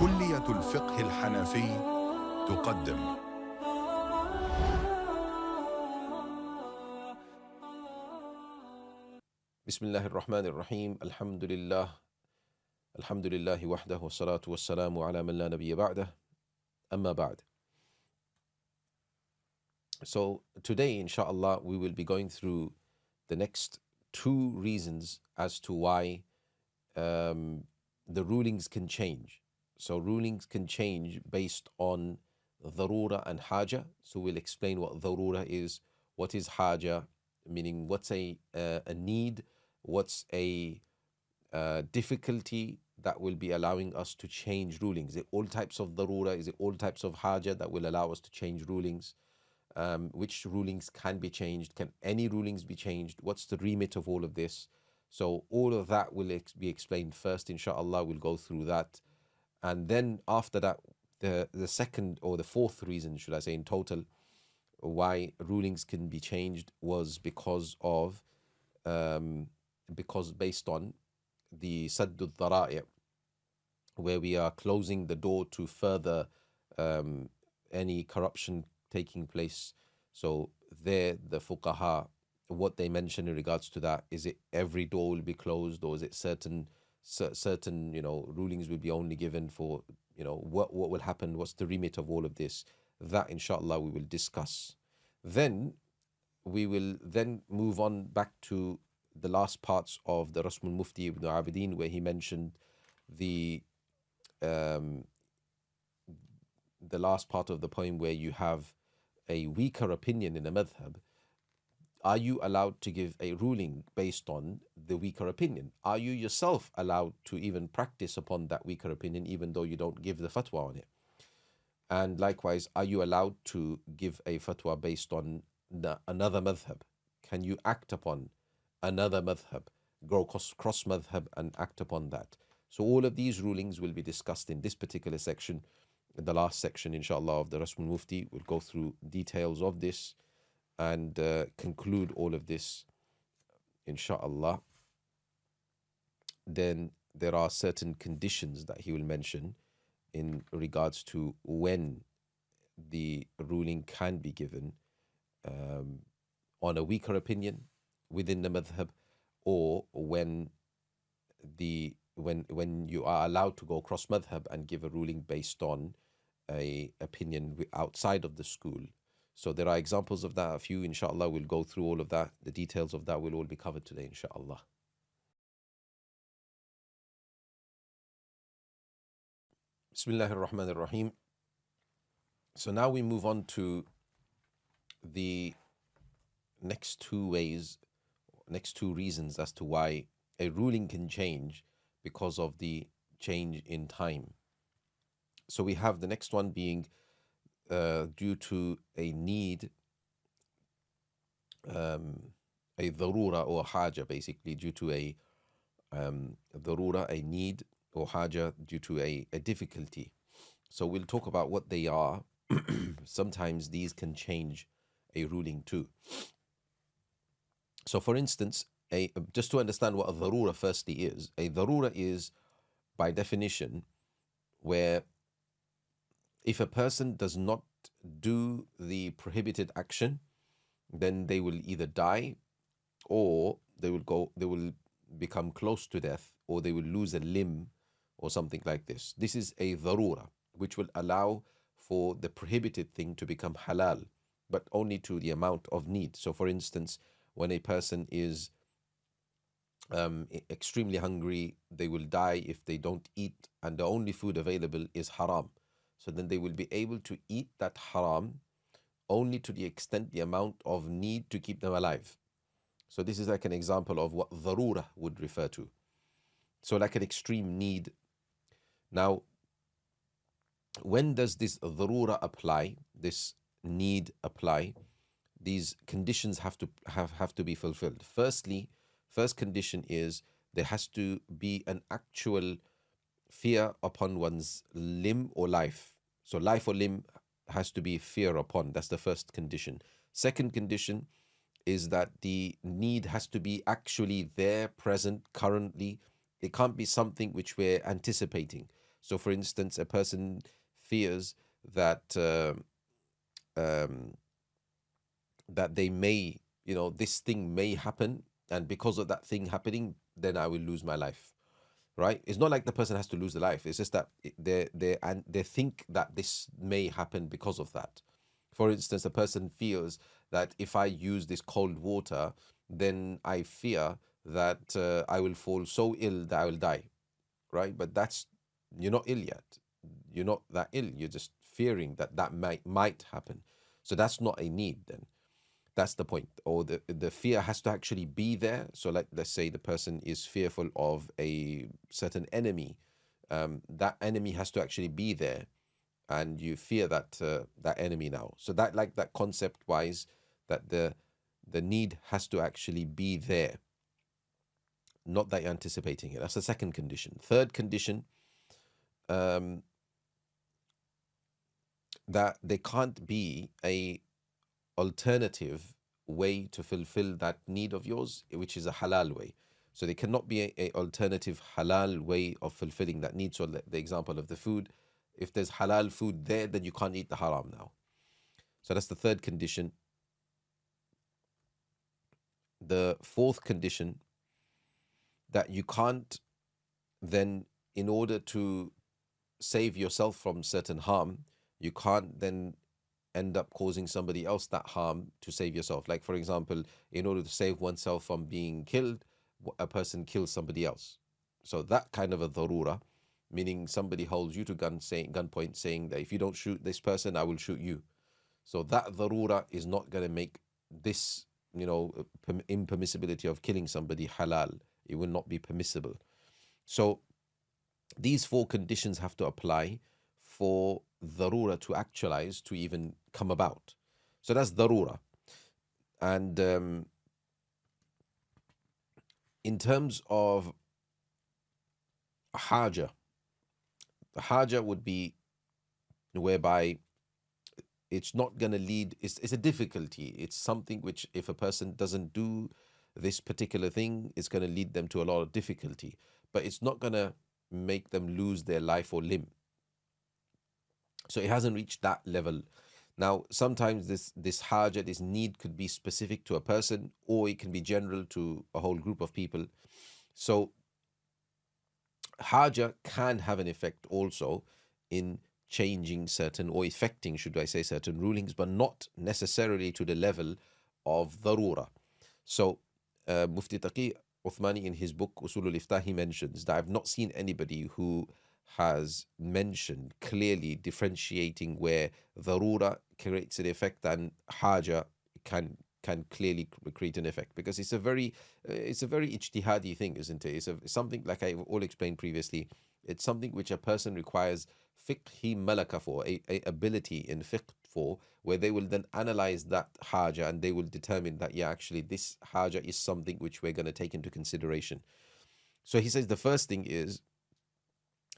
كلية الفقه الحنفي تقدم. بسم الله الرحمن الرحيم. الحمد لله وحده والصلاة والسلام على من لا نبي بعده. أما بعد. So today, inshallah, we will be going through the next two reasons as to why the rulings can change. So rulings can change based on dharura and haja. So we'll explain what dharura is, what is haja, meaning what's a need, what's a difficulty that will be allowing us to change rulings. Is it all types of dharura? Is it all types of haja that will allow us to change rulings? Which rulings can be changed? Can any rulings be changed? What's the remit of all of this? So all of that will be explained first, inshallah. We'll go through that. And then after that, the second or the fourth reason, should I say, in total, why rulings can be changed was because based on the Saddud Dhara'i, where we are closing the door to further any corruption taking place. So there, the fuqaha, what they mention in regards to that, is it every door will be closed, or is it certain rulings will be only given for, what will happen, what's the remit of all of this? That, inshallah, we will discuss. Then we will then move on back to the last parts of the Rasmul Mufti Ibn Abidin, where he mentioned the last part of the poem where you have a weaker opinion in a madhab. Are you allowed to give a ruling based on the weaker opinion? Are you yourself allowed to even practice upon that weaker opinion, even though you don't give the fatwa on it? And likewise, are you allowed to give a fatwa based on another madhab? Can you act upon another madhab, go cross madhab and act upon that? So all of these rulings will be discussed in this particular section. In the last section, inshallah, of the Rasmul Mufti, we'll go through details of this and conclude all of this, inshallah. Then there are certain conditions that he will mention in regards to when the ruling can be given on a weaker opinion within the madhab, or when you are allowed to go cross madhab and give a ruling based on a opinion outside of the school. So there are examples of that, a few, inshallah. We'll go through all of that. The details of that will all be covered today, inshallah. Bismillah ar-Rahman ar-Rahim. So now we move on to the next two reasons as to why a ruling can change because of the change in time. So we have the next one being due to a need, a dharura or haja, basically due to a dharura, a need, or haja due to a difficulty. So we'll talk about what they are. Sometimes these can change a ruling too. So for instance, just to understand what a dharura firstly is, a dharura is, by definition, where if a person does not do the prohibited action, then they will either die, or they will become close to death, or they will lose a limb or something like this. This is a dharura, which will allow for the prohibited thing to become halal, but only to the amount of need. So for instance, when a person is extremely hungry, they will die if they don't eat, and the only food available is haram. So then they will be able to eat that haram only to the extent, the amount of need to keep them alive. So this is like an example of what dharura would refer to. So like an extreme need. Now, when does this dharura apply, this need apply? These conditions have to be fulfilled. First condition is there has to be an actual fear upon one's limb or life. So life or limb has to be fear upon. That's the first condition. Second condition is that the need has to be actually there, present, currently. It can't be something which we're anticipating. So, for instance, a person fears that um, that they may, this thing may happen, and because of that thing happening, then I will lose my life. Right? It's not like the person has to lose their life. It's just that they think that this may happen because of that. For instance, a person fears that if I use this cold water, then I fear that I will fall so ill that I will die. Right? But you're not ill yet. You're not that ill. You're just fearing that that might happen. So that's not a need then. That's the point. Or the fear has to actually be there. So let's say the person is fearful of a certain enemy. That enemy has to actually be there, and you fear that enemy now. So that concept wise, that the need has to actually be there, not that you're anticipating it. That's the second condition. Third condition, um, that there can't be a alternative way to fulfill that need of yours, which is a halal way. So there cannot be a alternative halal way of fulfilling that need. So the example of the food, if there's halal food there, then you can't eat the haram now. So that's the third condition. The fourth condition, that you can't then, in order to save yourself from certain harm, you can't then end up causing somebody else that harm to save yourself. Like, for example, in order to save oneself from being killed, a person kills somebody else. So that kind of a darura, meaning somebody holds you to gunpoint, saying that if you don't shoot this person, I will shoot you. So that darura is not going to make this, impermissibility of killing somebody halal. It will not be permissible. So these four conditions have to apply for darura to actualize, to even come about. So that's darura. And in terms of haja, the haja would be whereby it's not going to lead, it's a difficulty. It's something which, if a person doesn't do this particular thing, it's going to lead them to a lot of difficulty. But it's not going to make them lose their life or limb. So it hasn't reached that level. Now, sometimes this haja, this need, could be specific to a person, or it can be general to a whole group of people. So haja can have an effect also in changing certain, or affecting, should I say, certain rulings, but not necessarily to the level of darura. So Mufti Taqi Uthmani, in his book Usul al-Iftah, he mentions that I've not seen anybody who has mentioned clearly differentiating where darura creates an effect and haja can clearly create an effect, because it's a very ijtihadi thing, isn't it? It's something, like I all explained previously, it's something which a person requires fiqhi malaka for, a ability in fiqh for, where they will then analyze that haja and they will determine that, yeah, actually this haja is something which we're going to take into consideration. So he says the first thing is,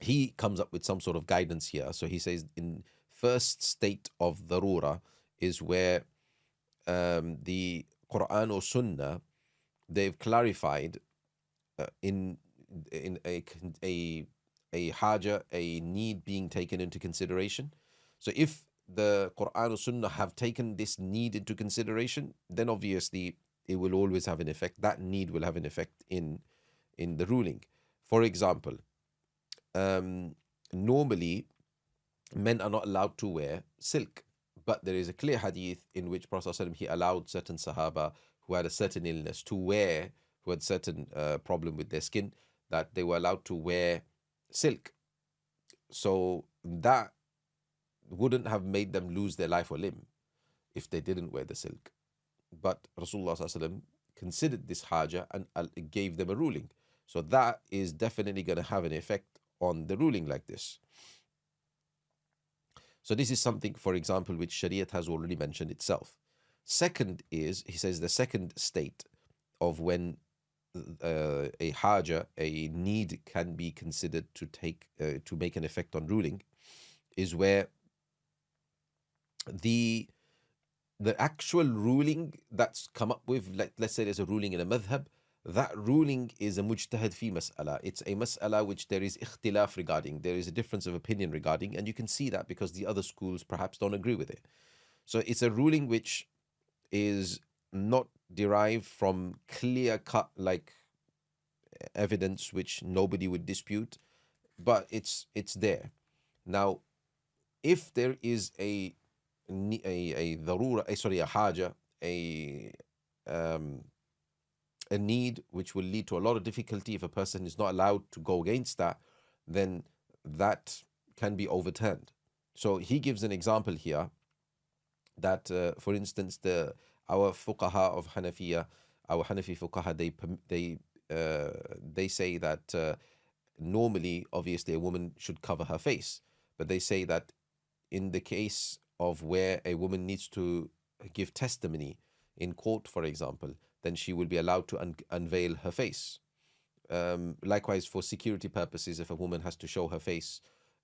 he comes up with some sort of guidance here. So he says, in first state of darura is where the Quran or Sunnah, they've clarified in a haja, a need being taken into consideration. So if the Quran or Sunnah have taken this need into consideration, then obviously it will always have an effect. That need will have an effect in the ruling. For example, normally men are not allowed to wear silk, but there is a clear hadith in which Prophet ﷺ, he allowed certain Sahaba who had a certain illness to wear, who had certain problem with their skin, that they were allowed to wear silk. So that wouldn't have made them lose their life or limb if they didn't wear the silk. But Rasulullah ﷺ considered this haja and gave them a ruling. So that is definitely going to have an effect on the ruling like this. So this is something, for example, which Shari'at has already mentioned itself. Second is, he says, the second state of when a haja, a need, can be considered to make an effect on ruling, is where the actual ruling that's come up with, let's say there's a ruling in a madhab that ruling is a mujtahid fi mas'ala. It's a mas'ala which there is ikhtilaf regarding, there is a difference of opinion regarding, and you can see that because the other schools perhaps don't agree with it. So it's a ruling which is not derived from clear cut like evidence which nobody would dispute, but it's there. Now, if there is a darura, a haja, a um, a need which will lead to a lot of difficulty, if a person is not allowed to go against that, then that can be overturned. So he gives an example here that, for instance, our fuqaha of Hanafiya, our Hanafi fuqaha, they say that normally, obviously, a woman should cover her face, but they say that in the case of where a woman needs to give testimony in court, for example, then she will be allowed to unveil her face. Likewise, for security purposes, if a woman has to show her face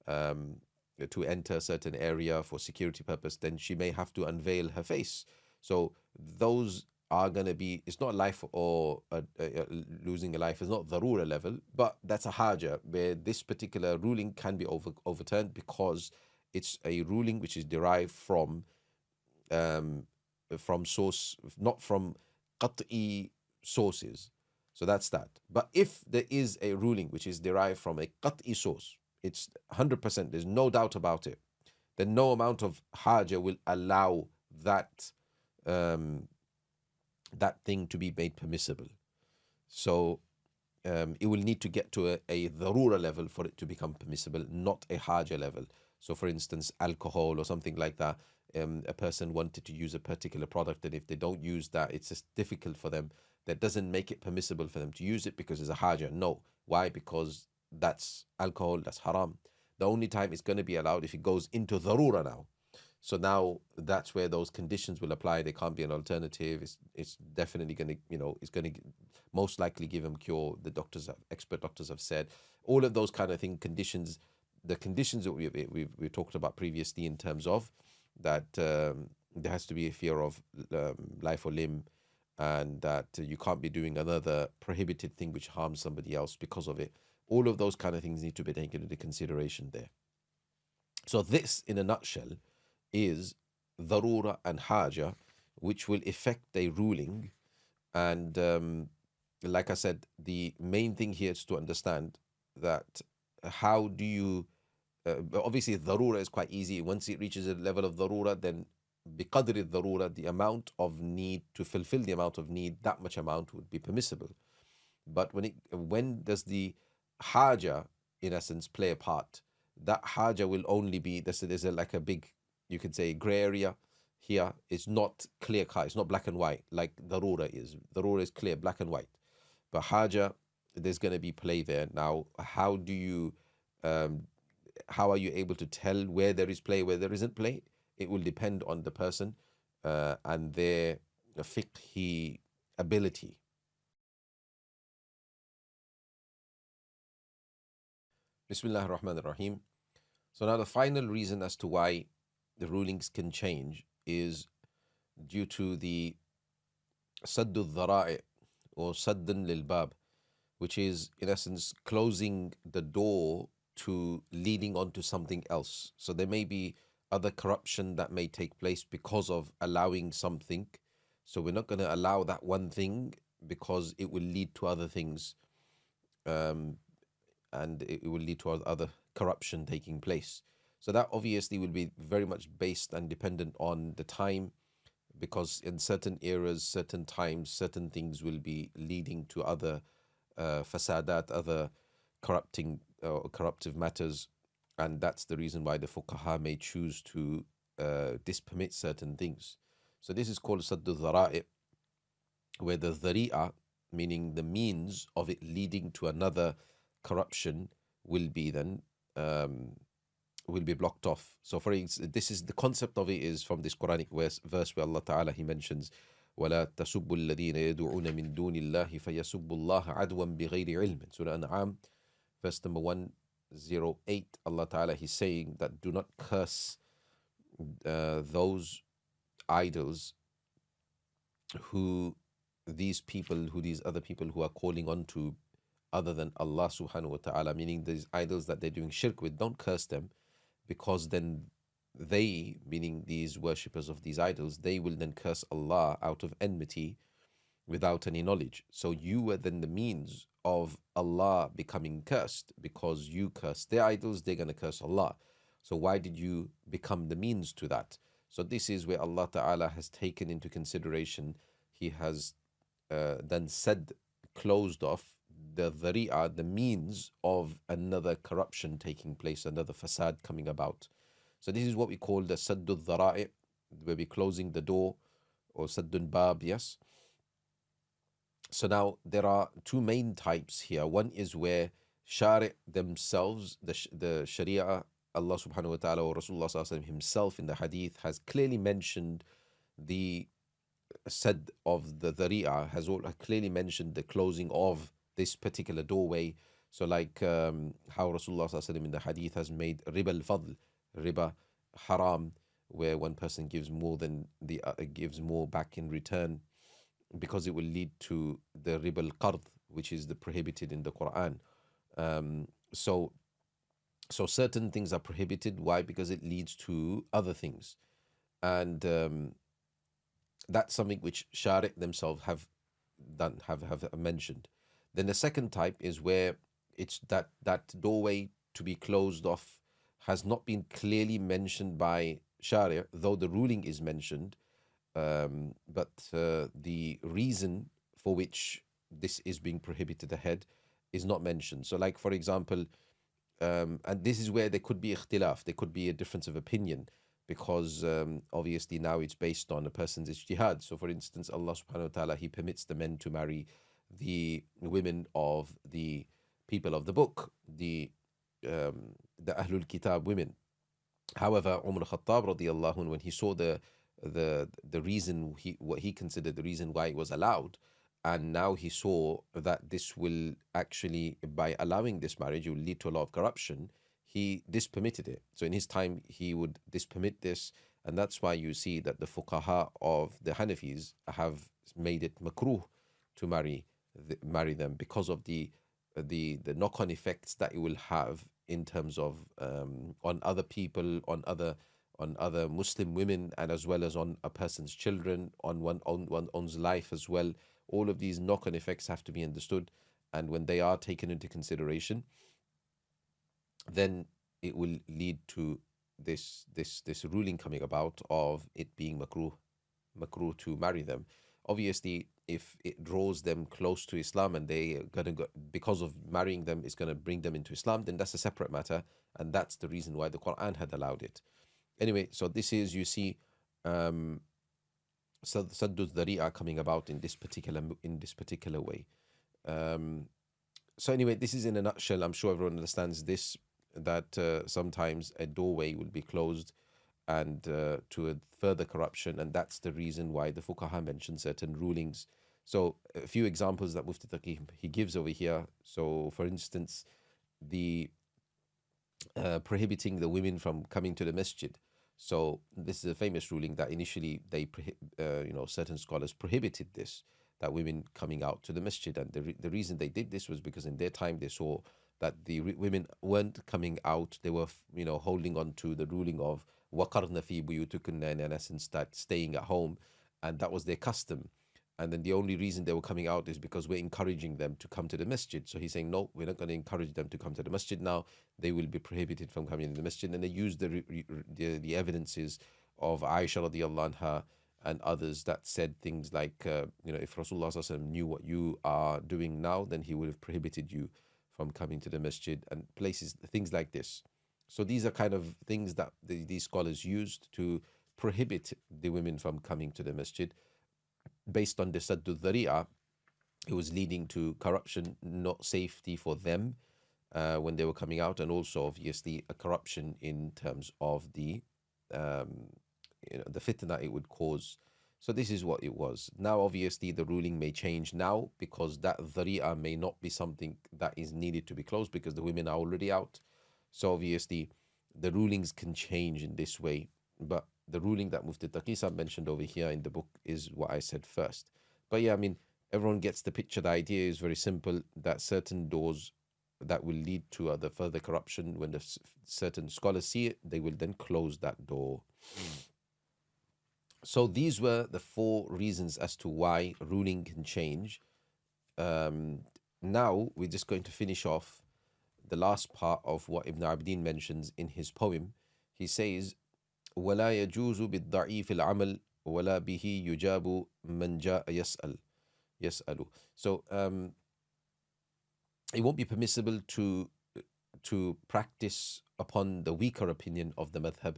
to enter a certain area for security purpose, then she may have to unveil her face. So those are going to be, it's not life or losing a life, it's not darura level, but that's a haja where this particular ruling can be overturned because it's a ruling which is derived from source, not from qat'i sources. So that's that. But if there is a ruling which is derived from a qat'i source, it's 100%, there's no doubt about it, then no amount of haja will allow that that thing to be made permissible. So it will need to get to a darura level for it to become permissible, not a haja level. So for instance, alcohol or something like that, a person wanted to use a particular product, and if they don't use that, it's just difficult for them. That doesn't make it permissible for them to use it because it's a haja. No. Why? Because that's alcohol, that's haram. The only time it's going to be allowed if it goes into darura now. So now that's where those conditions will apply. There can't be an alternative. It's definitely going to, it's going to most likely give them cure. The expert doctors have said all of those kind of conditions. The conditions that we've talked about previously in terms of that there has to be a fear of life or limb, and that you can't be doing another prohibited thing which harms somebody else because of it. All of those kind of things need to be taken into consideration there. So this, in a nutshell, is darura and haja, which will affect a ruling. And like I said, the main thing here is to understand that how do you obviously darura is quite easy. Once it reaches a level of darura, then biqadri darura, the amount of need to fulfill the amount of need, that much amount would be permissible. But when does the haja in essence play a part? That haja will only be there's like a big, you could say, gray area here. It's not clear cut, it's not black and white like darura is. Darura is clear, black and white. But haja, there's going to be play there. Now, how do you how are you able to tell where there is play, where there isn't play? It will depend on the person and their fiqhi ability. Bismillah ar-Rahman ar-Rahim. So now the final reason as to why the rulings can change is due to the saddu dhara'i or saddan lil bab, which is in essence closing the door to leading on to something else. So there may be other corruption that may take place because of allowing something. So we're not going to allow that one thing because it will lead to other things, and it will lead to other corruption taking place. So that obviously will be very much based and dependent on the time, because in certain eras, certain times, certain things will be leading to other fasadat, other corruptive matters, and that's the reason why the fuqaha may choose to dispermit certain things. So this is called saddu dhara'i, where the dhari'a, meaning the means of it leading to another corruption, will be then will be blocked off. So for instance, this is the concept of it is from this Quranic verse where Allah Ta'ala, He mentions وَلَا تَسُبُّوا الَّذِينَ يَدْعُونَ مِن دُونِ اللَّهِ فَيَسُبُّوا اللَّهَ عَدْوًا بِغَيْرِ عِلْمٍ. Surah An'am, verse number 108. Allah Ta'ala, He's saying that do not curse those idols who these other people who are calling on to other than Allah subhanahu wa ta'ala, meaning these idols that they're doing shirk with, don't curse them, because then they, meaning these worshippers of these idols, they will then curse Allah out of enmity without any knowledge. So you were then the means of Allah becoming cursed, because you cursed their idols, they're going to curse Allah. So why did you become the means to that? So this is where Allah Ta'ala has taken into consideration, He has then said, closed off the dhari'ah, the means of another corruption taking place, another fasad coming about. So this is what we call the saddul dhara'i, where we're closing the door, or saddul bab, yes. So now there are two main types here. One is where Shari' themselves, the Shari'a, Allah subhanahu wa ta'ala or Rasulullah sallallahu alaihi wasallam himself in the hadith has clearly mentioned the said of the dhari'ah, has clearly mentioned the closing of this particular doorway. So like how Rasulullah sallallahu alaihi wasallam in the hadith has made riba al-fadl, riba haram, where one person gives more than gives more back in return, because it will lead to the riba al-qard, which is the prohibited in the Quran. So certain things are prohibited. Why? Because it leads to other things, and that's something which Shari' themselves have done, have mentioned. Then the second type is where it's that doorway to be closed off has not been clearly mentioned by Shari', though the ruling is mentioned, but the reason for which this is being prohibited ahead is not mentioned. So like, for example, and this is where there could be ikhtilaf, there could be a difference of opinion, because obviously now it's based on a person's ijtihad. So for instance, Allah subhanahu wa ta'ala, He permits the men to marry the women of the people of the book, the Ahlul Kitab women. However, Umar Khattab radiallahu anhu, when he saw the reason, what he considered the reason why it was allowed, and now he saw that this will actually, by allowing this marriage, it will lead to a lot of corruption, he dispermitted it. So in his time, he would dispermit this, and that's why you see that the fuqaha of the Hanafis have made it makruh to marry them, because of the knock-on effects that it will have in terms of on other people, on other Muslim women, and as well as on a person's children, on one's life as well. All of these knock-on effects have to be understood, and when they are taken into consideration, then it will lead to this ruling coming about of it being makruh to marry them. Obviously, if it draws them close to Islam, and they are gonna go, because of marrying them, is gonna bring them into Islam, then that's a separate matter, and that's the reason why the Quran had allowed it. Anyway, so this is, you see, Saddu Dhari'a coming about in this particular way. So anyway, this is in a nutshell. I'm sure everyone understands this, that sometimes a doorway will be closed and to a further corruption, and that's the reason why the fuqaha mentioned certain rulings. So a few examples that Mufti Taqi he gives over here. So for instance, the prohibiting the women from coming to the masjid. So this is a famous ruling that initially they certain scholars prohibited this, that women coming out to the masjid, and the reason they did this was because in their time they saw that the women weren't coming out. They were holding on to the ruling of waqarna fi buyutukunna, in essence, that staying at home, and that was their custom. And then the only reason they were coming out is because we're encouraging them to come to the masjid. So he's saying, no, we're not going to encourage them to come to the masjid now. They will be prohibited from coming to the masjid. And they used the evidences of Aisha radiallahu anha and others that said things like, if Rasulullah sallallahu alaihi wasallam knew what you are doing now, then he would have prohibited you from coming to the masjid, and things like this. So these are kind of things that these scholars used to prohibit the women from coming to the masjid. Based on the Saddu Dhari'a, it was leading to corruption, not safety for them when they were coming out, and also obviously a corruption in terms of the fitna it would cause. So this is what it was. Now obviously the ruling may change now, because that dhari'a may not be something that is needed to be closed, because the women are already out. So obviously the rulings can change in this way, but the ruling that Mufti Taqi Sahab mentioned over here in the book is what I said first. But yeah, I mean, everyone gets the picture. The idea is very simple, that certain doors that will lead to other further corruption, when the certain scholars see it, they will then close that door. So these were the 4 reasons as to why ruling can change. Now we're just going to finish off the last part of what Ibn Abdin mentions in his poem. He says, وَلَا يَجُوزُ بِالضَّعِيفِ الْعَمَلِ وَلَا بِهِ يُجَابُ مَنْ جَاءَ يَسْأَلُ. So it won't be permissible to practice upon the weaker opinion of the madhab,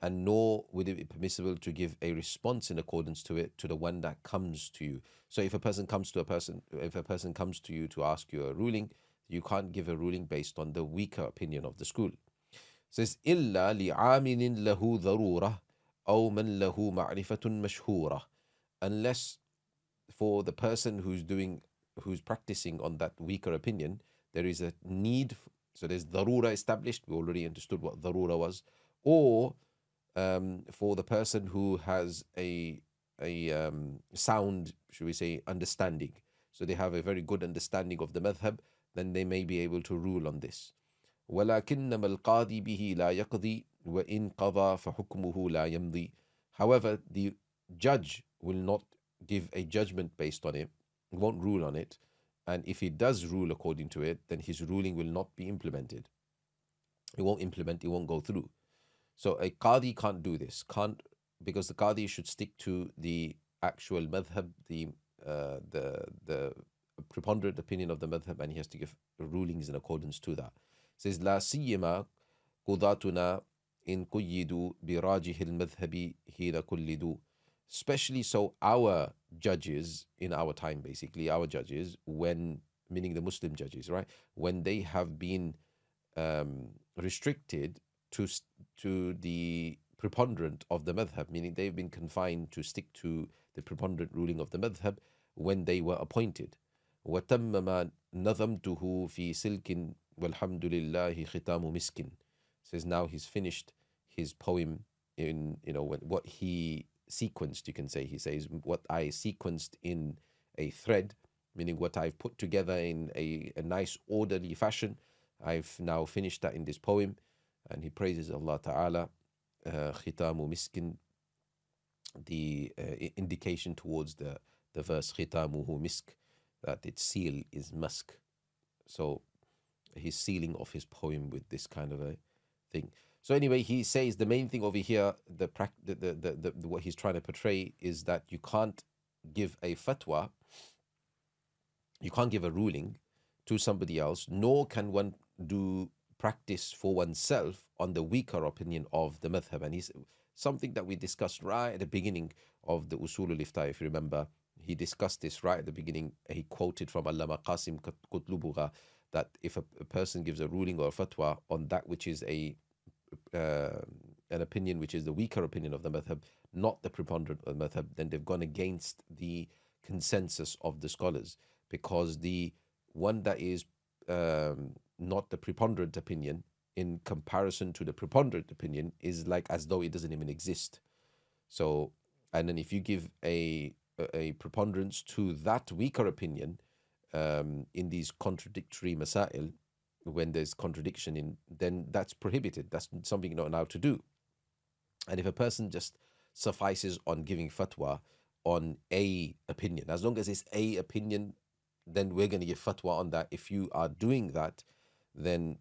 and nor would it be permissible to give a response in accordance to it to the one that comes to you. So if a person comes to you to ask you a ruling, you can't give a ruling based on the weaker opinion of the school. It says إلا لعامل له ضرورة أو من له معرفة مشهورة, unless for the person who's practicing on that weaker opinion, there is a need. So there's darura established. We already understood what darura was. Or for the person who has a sound, should we say, understanding. So they have a very good understanding of the madhab, then they may be able to rule on this. وَلَكِنَّمَا الْقَاضِي بِهِ لَا يَقْضِي وَإِنْ قَضَى فَحُكْمُهُ لَا يَمْضِي. However, the judge will not give a judgment based on it, won't rule on it, and if he does rule according to it, then his ruling will not be implemented. It won't implement, it won't go through. So a qadi can't do this, because the qadi should stick to the actual madhab, the preponderant opinion of the madhab, and he has to give rulings in accordance to that. It says لا سيما قضاتنا إن قيدوا براجح المذهب حين قلدوا. Especially so our judges in our time, basically our judges, when, meaning the Muslim judges, right, when they have been restricted to the preponderant of the madhab, meaning they've been confined to stick to the preponderant ruling of the madhab when they were appointed. وَتَمَّ مَا نَظَمْتُهُ فِي سِلْكٍ وَالْحَمْدُ لِلَّهِ خِتَامُ مِسْكٍ. Says now he's finished his poem in, what he sequenced, you can say. He says, what I sequenced in a thread, meaning what I've put together in a nice orderly fashion, I've now finished that in this poem. And he praises Allah Ta'ala. Khitamu miskin, the indication towards the verse khitamuhu misk, that its seal is musk. So he's sealing off his poem with this kind of a thing. So anyway, he says the main thing over here, what he's trying to portray is that you can't give a fatwa, you can't give a ruling to somebody else, nor can one do practice for oneself on the weaker opinion of the madhab. And he's something that we discussed right at the beginning of the Usul al-Ifta, if you remember. He discussed this right at the beginning. He quoted from Allama Qasim Qutlubugha that if a person gives a ruling or a fatwa on that which is an opinion which is the weaker opinion of the madhab, not the preponderant of the madhab, then they've gone against the consensus of the scholars, because the one that is not the preponderant opinion in comparison to the preponderant opinion is like as though it doesn't even exist. So, and then if you give a preponderance to that weaker opinion in these contradictory masail, when there's contradiction in, then that's prohibited. That's something you're not allowed to do. And if a person just suffices on giving fatwa on a opinion, as long as it's a opinion, then we're going to give fatwa on that. If you are doing that, then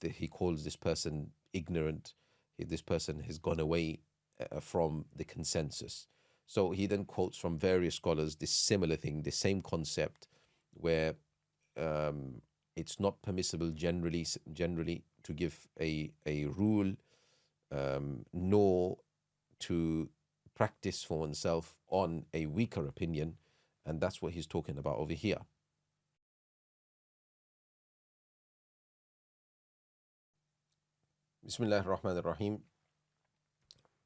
he calls this person ignorant. This person has gone away from the consensus. So he then quotes from various scholars this similar thing, the same concept, where it's not permissible generally to give a rule, nor to practice for oneself on a weaker opinion, and that's what he's talking about over here. Bismillah ar-Rahman ar-Rahim.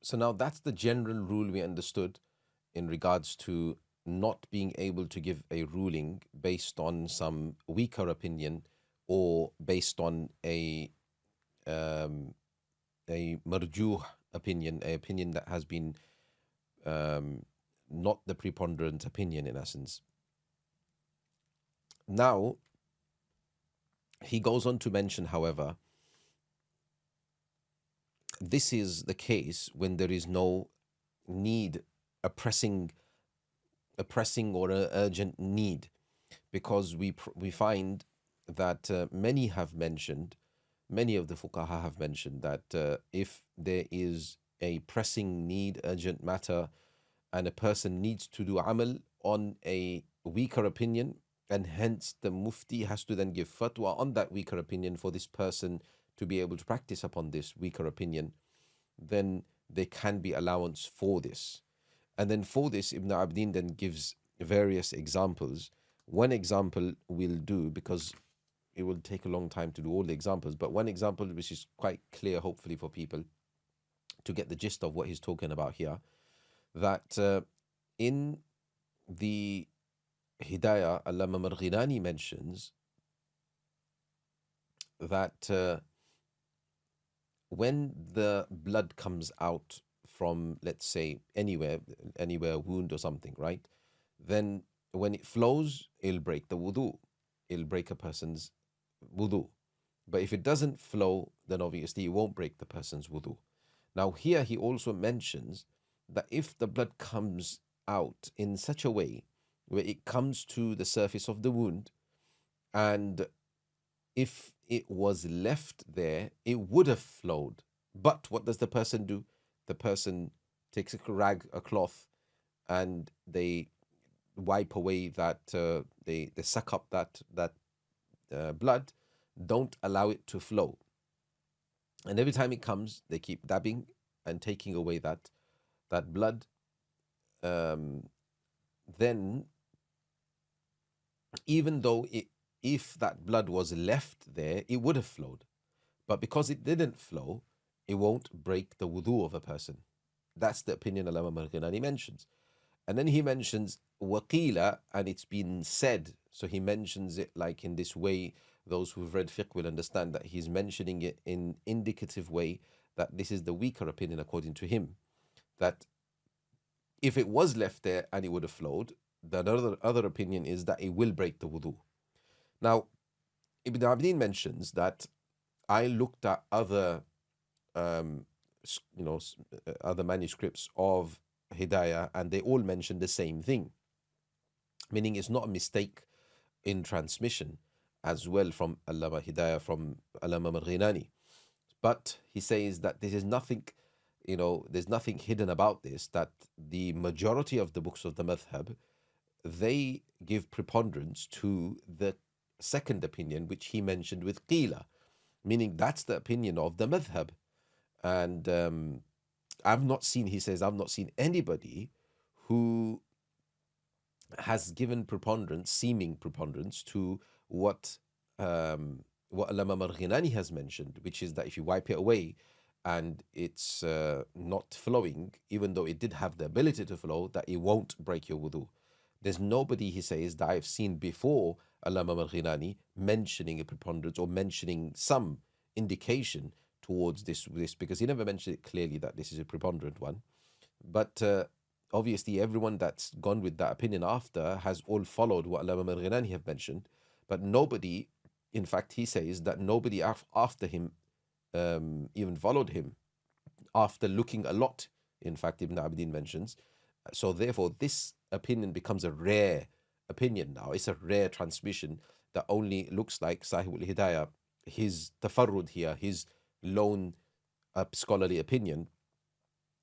So now that's the general rule we understood in regards to not being able to give a ruling based on some weaker opinion or based on a marjuh opinion, an opinion that has been not the preponderant opinion in essence. Now, he goes on to mention, however, this is the case when there is no need, a pressing or an urgent need, because we find that many of the fuqaha have mentioned that if there is a pressing need, urgent matter, and a person needs to do amal on a weaker opinion, and hence the mufti has to then give fatwa on that weaker opinion for this person to be able to practice upon this weaker opinion, then there can be allowance for this. And then for this, Ibn Abdin then gives various examples. One example we'll do, because it will take a long time to do all the examples, but one example which is quite clear, hopefully, for people to get the gist of what he's talking about here, that in the Hidayah, Allama Marghinani mentions that when the blood comes out from, let's say, anywhere, a wound or something, right? Then when it flows, it'll break the wudu. It'll break a person's wudu. But if it doesn't flow, then obviously it won't break the person's wudu. Now here he also mentions that if the blood comes out in such a way where it comes to the surface of the wound, and if it was left there, it would have flowed. But what does the person do? The person takes a rag, a cloth, and they wipe away that, they suck up that blood, don't allow it to flow. And every time it comes, they keep dabbing and taking away that blood. Then, even though if that blood was left there, it would have flowed. But because it didn't flow, it won't break the wudu of a person. That's the opinion Allama Marghinani mentions. And then he mentions waqila, and it's been said. So he mentions it like in this way. Those who've read fiqh will understand that he's mentioning it in indicative way, that this is the weaker opinion according to him, that if it was left there and it would have flowed, the other opinion is that it will break the wudu. Now, Ibn Abdin mentions that I looked at other other manuscripts of Hidayah, and they all mention the same thing, meaning it's not a mistake in transmission as well from Allama Hidayah, from Allama Marghinani. But he says that this is nothing, there's nothing hidden about this, that the majority of the books of the madhab, they give preponderance to the second opinion, which he mentioned with qila, meaning that's the opinion of the madhab. And he says, I've not seen anybody who has given seeming preponderance to what Allama Marghinani has mentioned, which is that if you wipe it away and it's not flowing, even though it did have the ability to flow, that it won't break your wudu. There's nobody, he says, that I've seen before Allama Marghinani mentioning a preponderance or mentioning some indication towards this, because he never mentioned it clearly that this is a preponderant one. But obviously everyone that's gone with that opinion after has all followed what Allama Marghinani have mentioned. But nobody, in fact, he says that nobody after him even followed him, after looking a lot, in fact, Ibn Abdin mentions. So therefore, this opinion becomes a rare opinion now. It's a rare transmission that only looks like Sahib al-Hidayah, his tafarrud here, his lone scholarly opinion,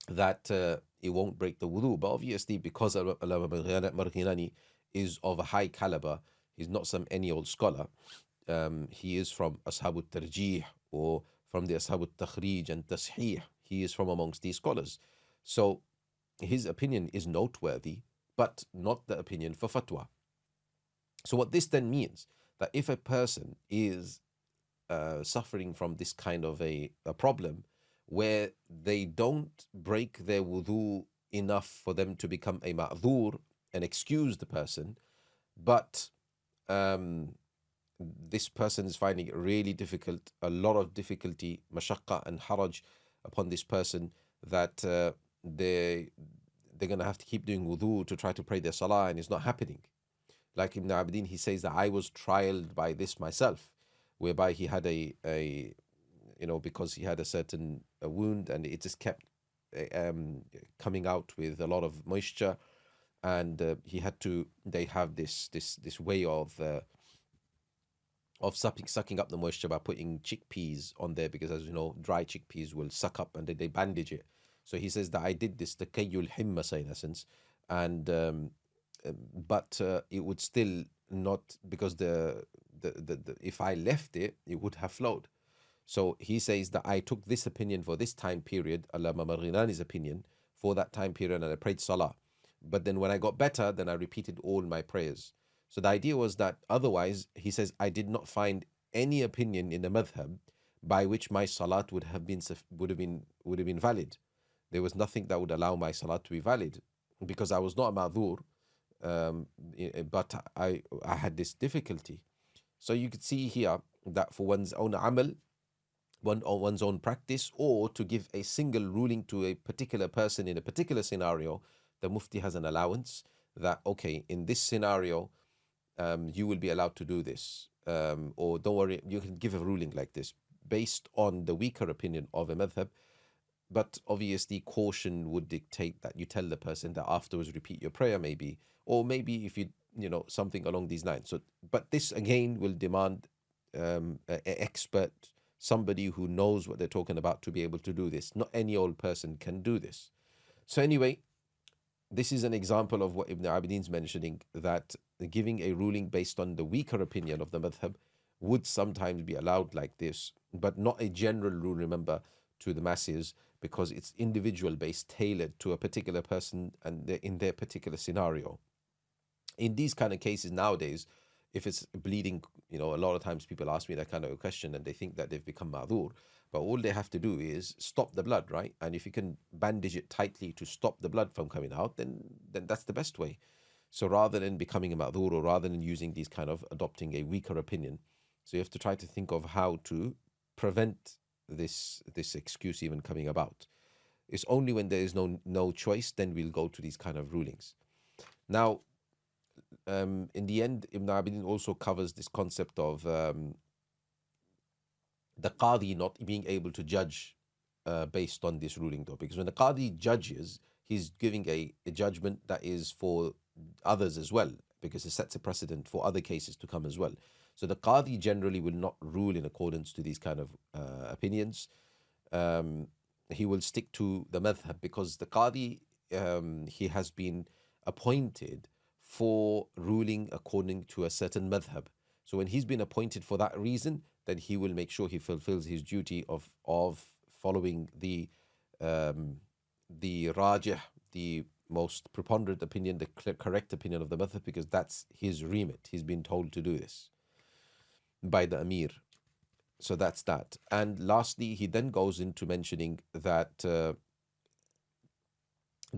that it won't break the wudu. But obviously, because Allama Marghinani is of a high caliber, he's not some any old scholar. He is from Ashab al-Tarjih, or from the Ashab al-Takhrij and Tashih. He is from amongst these scholars. So his opinion is noteworthy, but not the opinion for fatwa. So what this then means, that if a person is suffering from this kind of a problem, where they don't break their wudu enough for them to become a ma'dhur and excuse the person, but this person is finding it really difficult, a lot of difficulty, mashaqqa and haraj upon this person, that they're going to have to keep doing wudu to try to pray their salah, and it's not happening. Like Ibn Abidin, he says that I was trialed by this myself, whereby he had because he had a certain wound, and it just kept coming out with a lot of moisture, and they have this way of sucking up the moisture by putting chickpeas on there, because as you know, dry chickpeas will suck up, and then they bandage it. So he says that I did this takayyul himmasa, in essence, and but it would still not, because the if I left it, it would have flowed. So he says that I took this opinion for this time period, Allama Marghinani's opinion, for that time period, and I prayed salah. But then when I got better, then I repeated all my prayers. So the idea was that otherwise, he says, I did not find any opinion in the madhab by which my salat would have been valid. There was nothing that would allow my salat to be valid, because I was not a ma'dhur, but I had this difficulty. So you could see here that for one's own amal, one's own practice, or to give a single ruling to a particular person in a particular scenario, the mufti has an allowance that, okay, in this scenario, you will be allowed to do this, or don't worry, you can give a ruling like this based on the weaker opinion of a madhab. But obviously, caution would dictate that you tell the person that afterwards repeat your prayer, maybe, or maybe if you something along these lines. So, but this again will demand an expert, somebody who knows what they're talking about, to be able to do this. Not any old person can do this. So anyway, this is an example of what Ibn Abidin's mentioning, that giving a ruling based on the weaker opinion of the madhab would sometimes be allowed like this, but not a general rule, remember, to the masses, because it's individual based, tailored to a particular person and in their particular scenario. In these kind of cases nowadays, if it's bleeding, a lot of times people ask me that kind of a question and they think that they've become ma'dhur, but all they have to do is stop the blood, right? And if you can bandage it tightly to stop the blood from coming out, then that's the best way. So rather than becoming a ma'dhur, or rather than using these kind of adopting a weaker opinion, so you have to try to think of how to prevent this excuse even coming about. It's only when there is no choice, then we'll go to these kind of rulings. Now, in the end, Ibn Abidin also covers this concept of the Qadi not being able to judge based on this ruling, though, because when the Qadi judges, he's giving a judgment that is for others as well, because it sets a precedent for other cases to come as well. So the Qadi generally will not rule in accordance to these kind of opinions. He will stick to the madhab, because the Qadi, he has been appointed for ruling according to a certain madhab. So when he's been appointed for that reason, then he will make sure he fulfills his duty of following the rajih, the most preponderant opinion, the correct opinion of the madhab, because that's his remit. He's been told to do this by the Amir. So that's that. And lastly, he then goes into mentioning that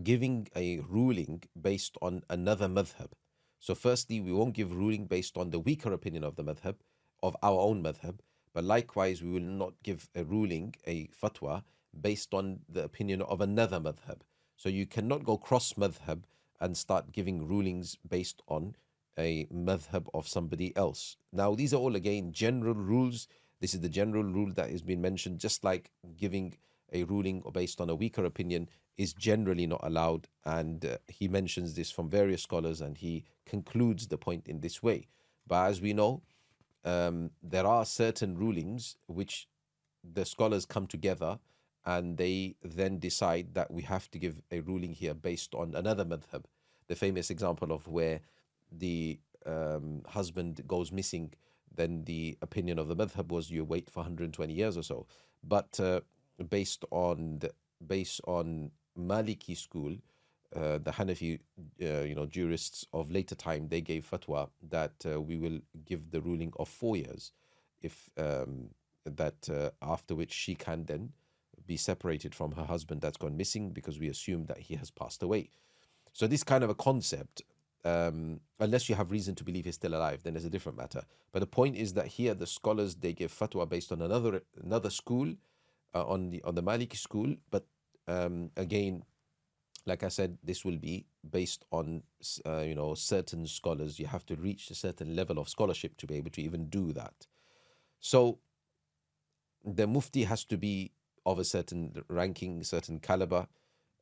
giving a ruling based on another madhab. So firstly, we won't give ruling based on the weaker opinion of the madhab, of our own madhab, but likewise, we will not give a ruling, a fatwa, based on the opinion of another madhab. So you cannot go cross madhab and start giving rulings based on a madhab of somebody else. Now, these are all, again, general rules. This is the general rule that has been mentioned, just like giving a ruling based on a weaker opinion is generally not allowed. And he mentions this from various scholars, and he concludes the point in this way. But as we know, there are certain rulings which the scholars come together and they then decide that we have to give a ruling here based on another madhab. The famous example of where the husband goes missing, then the opinion of the madhab was you wait for 120 years or so. But based on Maliki school, the Hanafi, jurists of later time, they gave fatwa that we will give the ruling of 4 years, if after which she can then be separated from her husband that's gone missing, because we assume that he has passed away. So this kind of a concept, unless you have reason to believe he's still alive, then it's a different matter. But the point is that here the scholars, they give fatwa based on another school, on the Maliki school, but again, like I said, this will be based on certain scholars. You have to reach a certain level of scholarship to be able to even do that. So the mufti has to be of a certain ranking, certain caliber,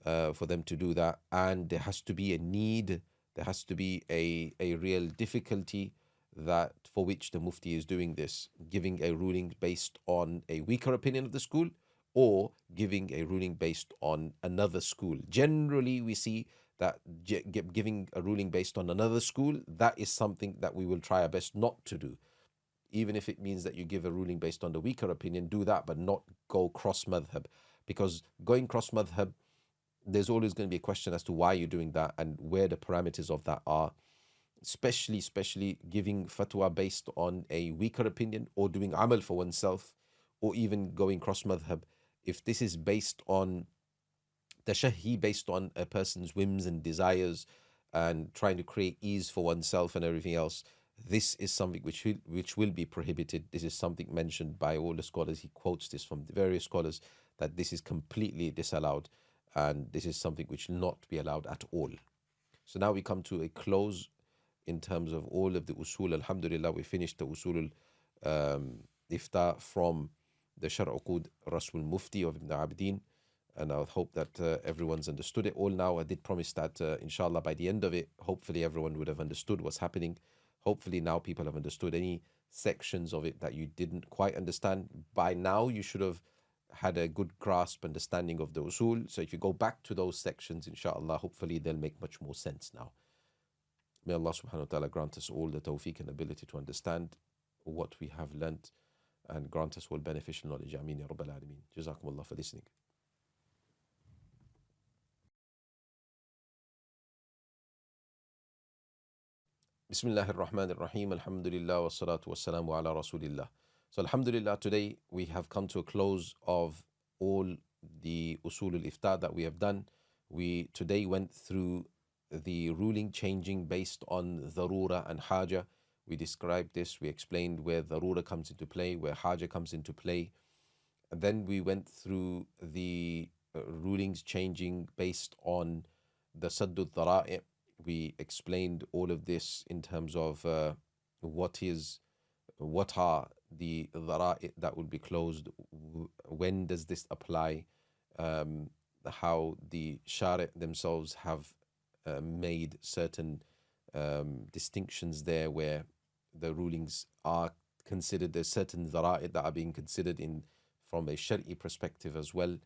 for them to do that, and there has to be a need. There has to be a real difficulty that for which the mufti is doing this, giving a ruling based on a weaker opinion of the school, or giving a ruling based on another school. Generally, we see that giving a ruling based on another school, that is something that we will try our best not to do. Even if it means that you give a ruling based on the weaker opinion, do that, but not go cross madhab. Because going cross madhab, there's always going to be a question as to why you're doing that and where the parameters of that are. Especially giving fatwa based on a weaker opinion, or doing amal for oneself, or even going cross madhab. If this is based on tashahi, based on a person's whims and desires, and trying to create ease for oneself and everything else, this is something which will be prohibited. This is something mentioned by all the scholars. He quotes this from the various scholars, that this is completely disallowed, and this is something which will not be allowed at all. So now we come to a close in terms of all of the usul. Alhamdulillah, we finished the usul ifta from the Shar'uqud Rasul Mufti of Ibn Abdin, and I hope that everyone's understood it all now. I did promise that inshallah by the end of it, hopefully everyone would have understood what's happening. Hopefully now people have understood any sections of it that you didn't quite understand. By now you should have had a good grasp, understanding of the usul. So if you go back to those sections, inshallah, hopefully they'll make much more sense now. May Allah subhanahu wa ta'ala grant us all the tawfiq and ability to understand what we have learnt, and grant us all beneficial knowledge. Ameen ya Rabbal Alameen. Jazakumullah for listening. Bismillahir Rahmanir Rahim. Alhamdulillah wa salatu wa salamu ala Rasulillah. So alhamdulillah, today we have come to a close of all the usul al-ifta that we have done. We today went through the ruling changing based on dharura and haja. We described this, we explained where dharura comes into play, where haja comes into play. And then we went through the rulings changing based on the saddu dhara'i. We explained all of this in terms of what are the dhara'i that will be closed, when does this apply, how the Shari' themselves have made certain distinctions there, where the rulings are considered. There's certain dhara'i that are being considered in from a Shari'i perspective as well,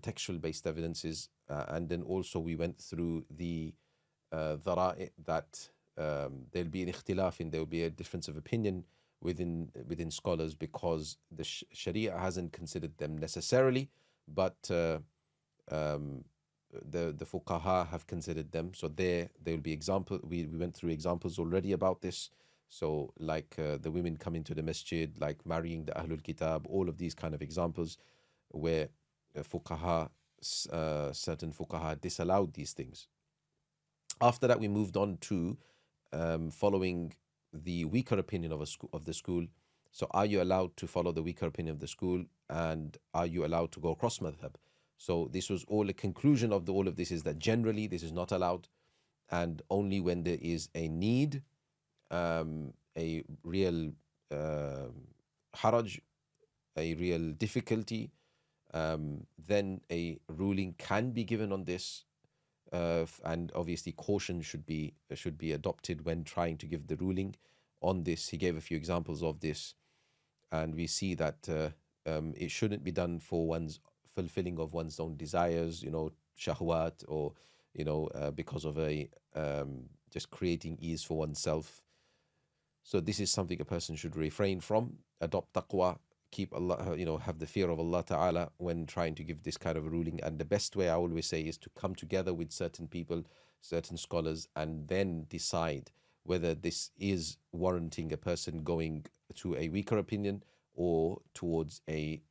textual based evidences, and then also we went through the dhara'i that there'll be an ikhtilaf in, there will be a difference of opinion within scholars, because the Sharia hasn't considered them necessarily, but the fuqaha have considered them. So there will be example. We went through examples already about this. So like the women coming to the masjid, like marrying the Ahlul Kitab, all of these kind of examples where fuqaha, certain fuqaha disallowed these things. After that, we moved on to following the weaker opinion of the school. So are you allowed to follow the weaker opinion of the school, and are you allowed to go cross madhab? So this was all a conclusion of all of this, is that generally this is not allowed, and only when there is a need, a real haraj, a real difficulty, then a ruling can be given on this, and obviously caution should be adopted when trying to give the ruling on this. He gave a few examples of this, and we see that it shouldn't be done for one's fulfilling of one's own desires, shahwat, or because of a just creating ease for oneself. So this is something a person should refrain from. Adopt taqwa, keep Allah, have the fear of Allah Ta'ala when trying to give this kind of a ruling. And the best way, I always say, is to come together with certain people, certain scholars, and then decide whether this is warranting a person going to a weaker opinion or towards the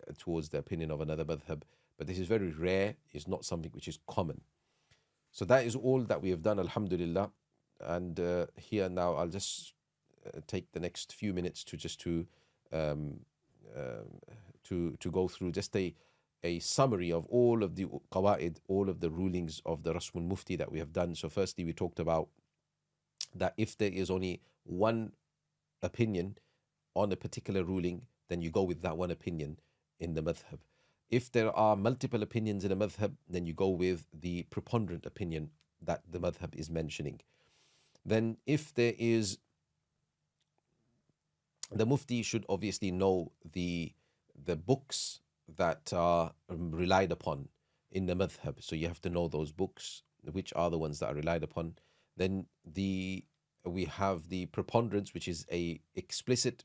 opinion of another madhab. But this is very rare. It's not something which is common. So that is all that we have done, alhamdulillah. And here now I'll just take the next few minutes to go through just a a summary of all of the qawaid, all of the rulings of the Rasmul Mufti that we have done. So firstly, we talked about that if there is only one opinion on a particular ruling, then you go with that one opinion in the madhab. If there are multiple opinions in a madhab, then you go with the preponderant opinion that the madhab is mentioning. Then if there is, the mufti should obviously know the books that are relied upon in the madhab. So you have to know those books, which are the ones that are relied upon. Then we have the preponderance, which is a explicit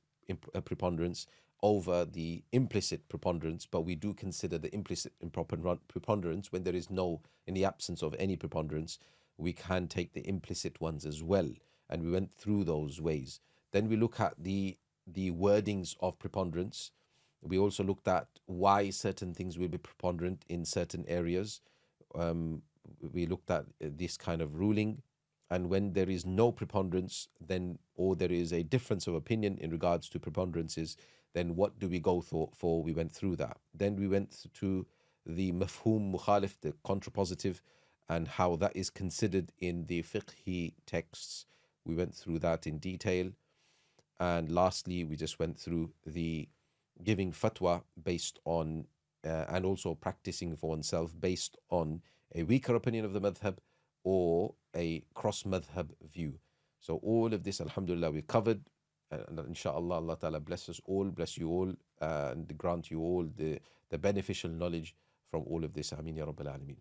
preponderance over the implicit preponderance, but we do consider the implicit preponderance when there is no, in the absence of any preponderance, we can take the implicit ones as well. And we went through those ways. Then we look at the wordings of preponderance. We also looked at why certain things will be preponderant in certain areas. We looked at this kind of ruling. And when there is no preponderance, then, or there is a difference of opinion in regards to preponderances, then what do we go for? We went through that. Then we went to the mafhum mukhalif, the contrapositive, and how that is considered in the fiqhi texts. We went through that in detail. And lastly, we just went through the giving fatwa based on, and also practicing for oneself based on a weaker opinion of the madhab or a cross madhab view. So all of this, alhamdulillah, we covered. And inshallah, Allah Ta'ala bless us all, bless you all, and grant you all the beneficial knowledge from all of this. Ameen ya Rabbil Alameen.